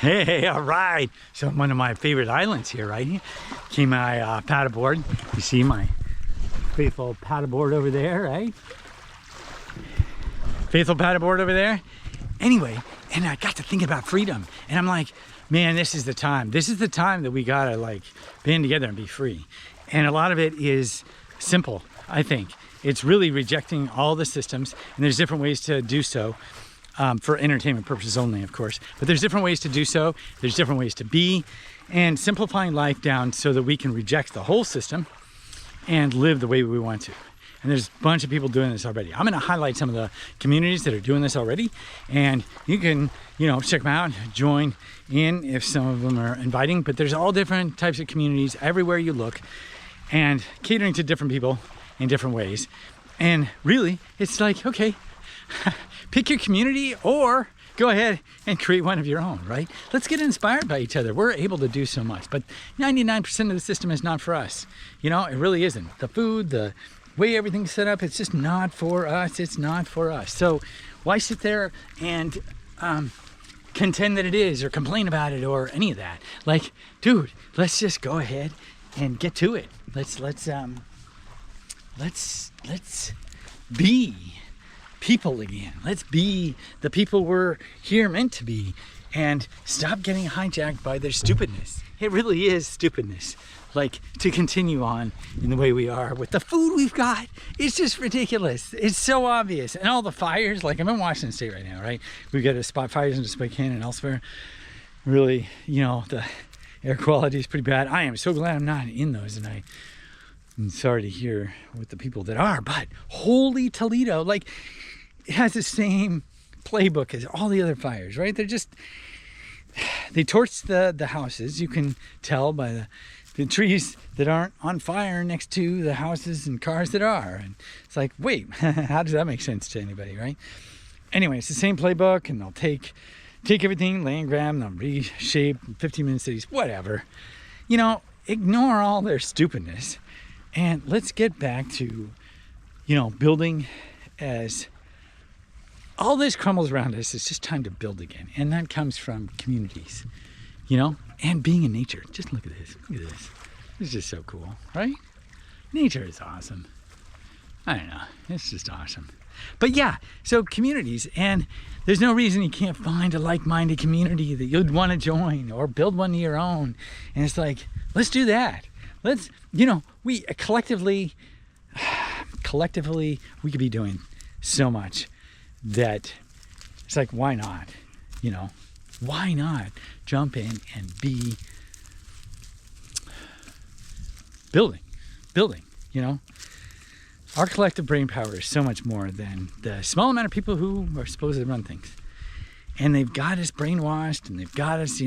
Hey, all right. So one of my favorite islands here, right here. Came my paddleboard. You see my faithful paddleboard over there, right? Faithful paddleboard over there. Anyway, and I got to thinking about freedom. And I'm like, man, this is the time. This is the time that we gotta like band together and be free. And a lot of it is simple, I think. It's really rejecting all the systems, and there's different ways to do so. For entertainment purposes only, of course. But there's different ways to do so. There's different ways to be, and simplifying life down so that we can reject the whole system and live the way we want to. And there's a bunch of people doing this already. I'm gonna highlight some of the communities that are doing this already, and you can, check them out, join in if some of them are inviting, but there's all different types of communities everywhere you look, and catering to different people in different ways. And really, it's like, okay, pick your community or go ahead and create one of your own, right? Let's get inspired by each other. We're able to do so much, but 99% of the system is not for us. It really isn't. The food, the way everything's set up, it's just not for us. It's not for us. So why sit there and contend that it is or complain about it or any of that? Like, dude, let's just go ahead and get to it. Let's be people again. Let's be the people we're here meant to be and stop getting hijacked by their stupidness. It really is stupidness. Like, to continue on in the way we are with the food we've got. It's just ridiculous. It's so obvious. And all the fires, like I'm in Washington State right now, right? We've got to spot fires in Spokane and elsewhere. Really, the air quality is pretty bad. I am so glad I'm not in those, and I'm sorry to hear with the people that are, but holy Toledo, like, it has the same playbook as all the other fires, right? They torch the houses. You can tell by the trees that aren't on fire next to the houses and cars that are. And it's like, wait, how does that make sense to anybody, right? Anyway, it's the same playbook, and they'll take everything, land grab, and they'll reshape 15-minute cities, whatever. Ignore all their stupidness. And let's get back to, building as all this crumbles around us. It's just time to build again. And that comes from communities, and being in nature. Just look at this. Look at this. It's just so cool, right? Nature is awesome. I don't know. It's just awesome. But yeah, so communities, and there's no reason you can't find a like-minded community that you'd want to join or build one of your own. And it's like, let's do that. Let's, we collectively, we could be doing so much that it's like, why not? Why not jump in and be building, Our collective brain power is so much more than the small amount of people who are supposed to run things. And they've got us brainwashed, and they've got us,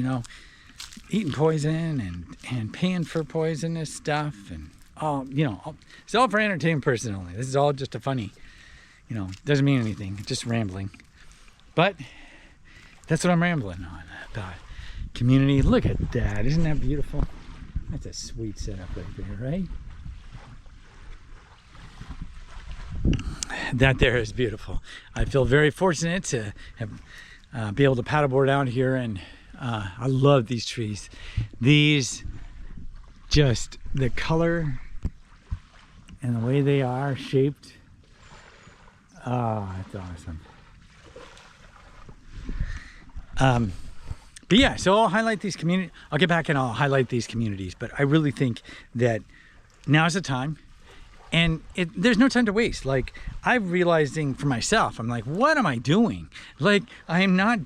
eating poison and paying for poisonous stuff, and all, it's all for entertainment purposes only. This is all just a funny, doesn't mean anything, just rambling. But that's what I'm rambling on about. Community. Look at that. Isn't that beautiful? That's a sweet setup right there, right? That there is beautiful. I feel very fortunate to have be able to paddleboard out here, and I love these trees. These, just the color and the way they are shaped. It's awesome. But yeah, so I'll highlight these communities. I'll get back and I'll highlight these communities. But I really think that now's the time. And there's no time to waste. Like, I'm realizing for myself, I'm like, what am I doing? Like, I'm not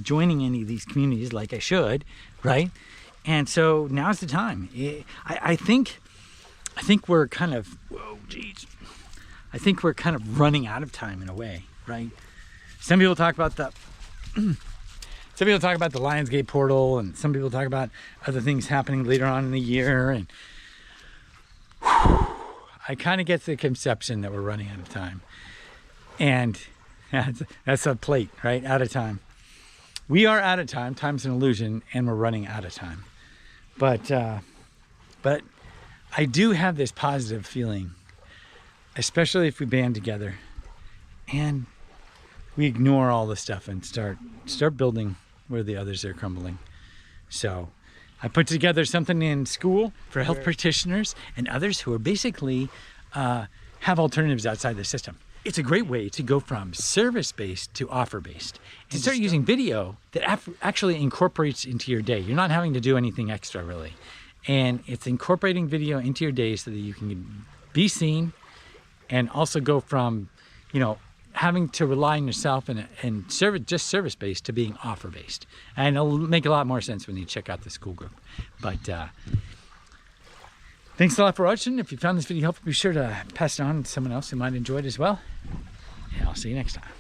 joining any of these communities like I should, right? And so now's the time. I think we're kind of, I think we're kind of running out of time in a way, right? Some people talk about the Lionsgate portal, and some people talk about other things happening later on in the year, and I kind of get the conception that we're running out of time. And that's a plate, right? Out of time. We are out of time. Time's an illusion, and we're running out of time. But I do have this positive feeling, especially if we band together and we ignore all the stuff and start building where the others are crumbling. So I put together something in school for health practitioners and others who are basically have alternatives outside the system. It's a great way to go from service-based to offer-based and start using video that actually incorporates into your day. You're not having to do anything extra really. And it's incorporating video into your day so that you can be seen and also go from, you know, having to rely on yourself and just service-based to being offer-based. And it'll make a lot more sense when you check out the school group. But thanks a lot for watching. If you found this video helpful, be sure to pass it on to someone else who might enjoy it as well. And I'll see you next time.